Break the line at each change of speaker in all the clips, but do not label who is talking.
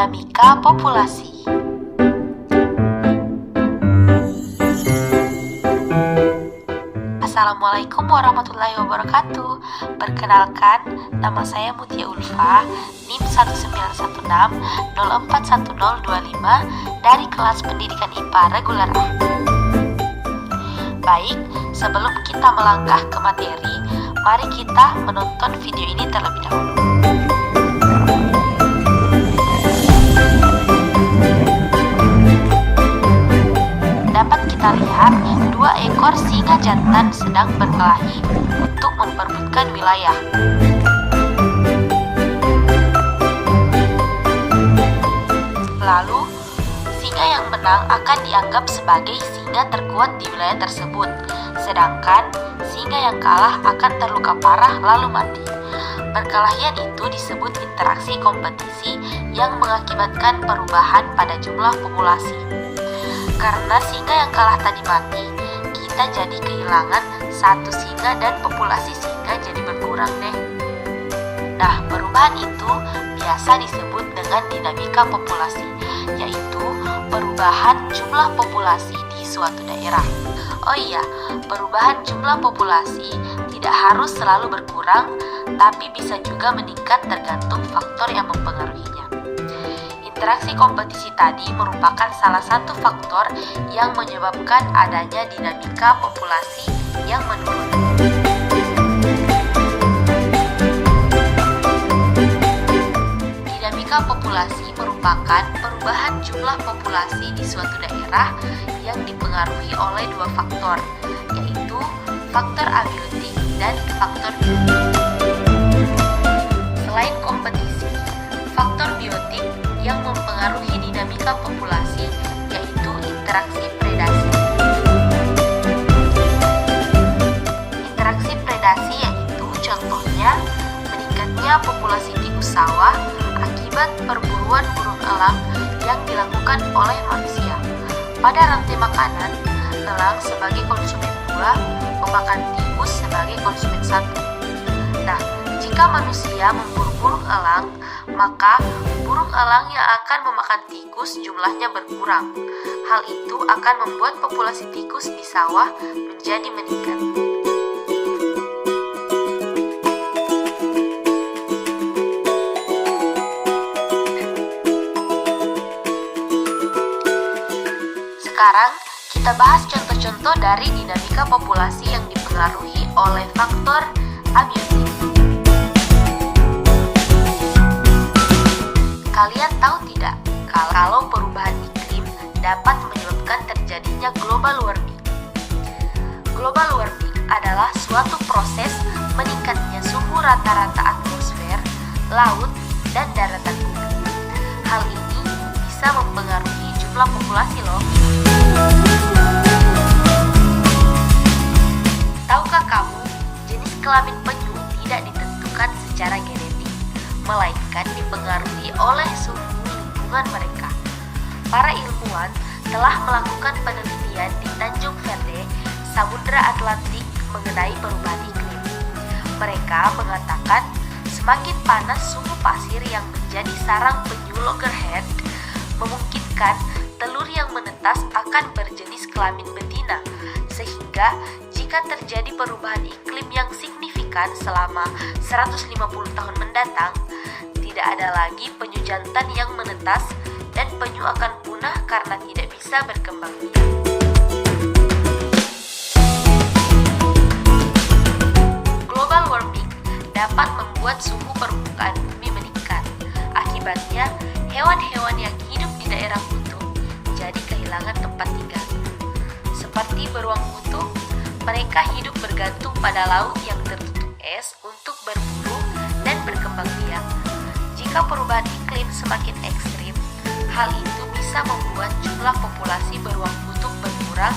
Dinamika populasi. Assalamualaikum warahmatullahi wabarakatuh. Perkenalkan, nama saya Mutia Ulfa, NIM 1916041025 dari kelas pendidikan IPA reguler A. Baik, sebelum kita melangkah ke materi, mari kita menonton video ini terlebih dahulu. Dapat kita lihat dua ekor singa jantan sedang berkelahi untuk memperebutkan wilayah. Lalu, singa yang menang akan dianggap sebagai singa terkuat di wilayah tersebut, sedangkan singa yang kalah akan terluka parah lalu mati. Perkelahian itu disebut interaksi kompetisi yang mengakibatkan perubahan pada jumlah populasi. Karena singa yang kalah tadi mati, kita jadi kehilangan satu singa dan populasi singa jadi berkurang deh. Nah, perubahan itu biasa disebut dengan dinamika populasi, yaitu perubahan jumlah populasi di suatu daerah. Oh iya, perubahan jumlah populasi tidak harus selalu berkurang, tapi bisa juga meningkat tergantung faktor yang mempengaruhinya. Interaksi kompetisi tadi merupakan salah satu faktor yang menyebabkan adanya dinamika populasi yang menurun. Dinamika populasi merupakan perubahan jumlah populasi di suatu daerah yang dipengaruhi oleh dua faktor, yaitu faktor abiotik dan faktor biotik. Selain kompetisi, faktor biotik yang mempengaruhi dinamika populasi yaitu interaksi predasi. Interaksi predasi yaitu contohnya meningkatnya populasi tikus sawah akibat perburuan burung elang yang dilakukan oleh manusia. Pada rantai makanan, elang sebagai konsumen 2 memakan tikus sebagai konsumen 1. Nah, jika manusia memburu burung elang, maka burung elang yang akan memakan tikus jumlahnya berkurang. Hal itu akan membuat populasi tikus di sawah menjadi meningkat. Sekarang kita bahas contoh-contoh dari dinamika populasi yang dipengaruhi oleh faktor abiotik. Kalian tahu tidak kalau perubahan iklim dapat menyebabkan terjadinya global warming? Global warming adalah suatu proses meningkatnya suhu rata-rata atmosfer, laut, dan daratan bumi. Hal ini bisa mempengaruhi jumlah populasi loh. Tahukah kamu, jenis kelamin penyu tidak ditentukan secara genetik, melainkan dipengaruhi oleh suhu lingkungan mereka. Para ilmuwan telah melakukan penelitian di Tanjung Verde, Samudra Atlantik mengenai perubahan iklim. Mereka mengatakan semakin panas suhu pasir yang menjadi sarang penyu loggerhead memungkinkan telur yang menetas akan berjenis kelamin betina, sehingga jika terjadi perubahan iklim yang signifikan selama 150 tahun mendatang, tidak ada lagi penyu jantan yang menetas dan penyu akan punah karena tidak bisa berkembang biak. Global warming dapat membuat suhu permukaan bumi meningkat. Akibatnya, hewan-hewan yang hidup di daerah kutub jadi kehilangan tempat tinggal. Seperti beruang kutub, mereka hidup bergantung pada laut yang tertutup es untuk berburu dan berkembang biak. Jika perubahan iklim semakin ekstrim, hal itu bisa membuat jumlah populasi beruang kutub berkurang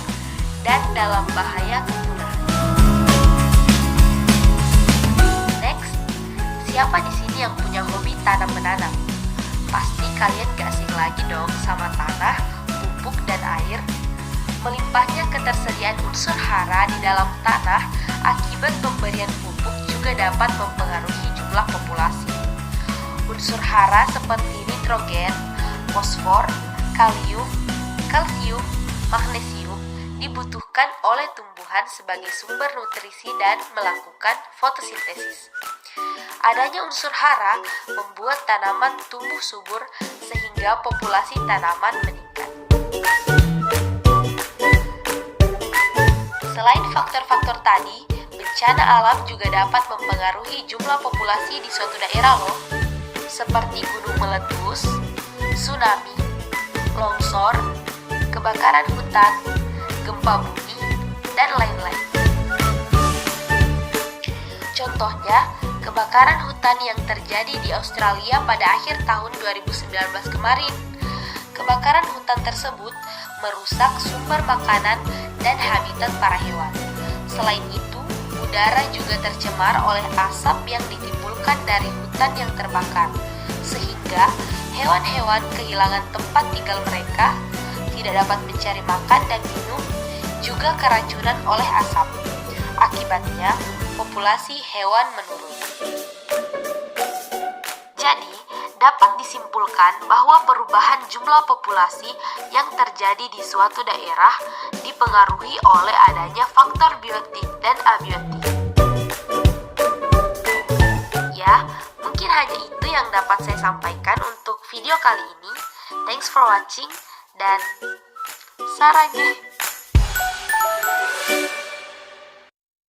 dan dalam bahaya kepunahan. Next, siapa di sini yang punya hobi tanam-menanam? Pasti kalian gak asing lagi dong sama tanah, pupuk, dan air. Melimpahnya ketersediaan unsur hara di dalam tanah akibat pemberian pupuk juga dapat mempengaruhi jumlah populasi. Unsur hara seperti nitrogen, fosfor, kalium, kalsium, magnesium dibutuhkan oleh tumbuhan sebagai sumber nutrisi dan melakukan fotosintesis. Adanya unsur hara membuat tanaman tumbuh subur sehingga populasi tanaman meningkat. Selain faktor-faktor tadi, bencana alam juga dapat mempengaruhi jumlah populasi di suatu daerah loh, seperti gunung meletus, tsunami, longsor, kebakaran hutan, gempa bumi, dan lain-lain. Contohnya, kebakaran hutan yang terjadi di Australia pada akhir tahun 2019 kemarin. Kebakaran hutan tersebut merusak sumber makanan dan habitat para hewan. Selain itu, udara juga tercemar oleh asap yang ditimbulkan dari hutan yang terbakar, sehingga hewan-hewan kehilangan tempat tinggal mereka, tidak dapat mencari makan dan minum, juga keracunan oleh asap. Akibatnya, populasi hewan menurun. Jadi, dapat disimpulkan bahwa perubahan jumlah populasi yang terjadi di suatu daerah dipengaruhi oleh adanya faktor biotik dan abiotik. Ya, mungkin hanya itu yang dapat saya sampaikan untuk video kali ini. Thanks for watching dan sarangnya.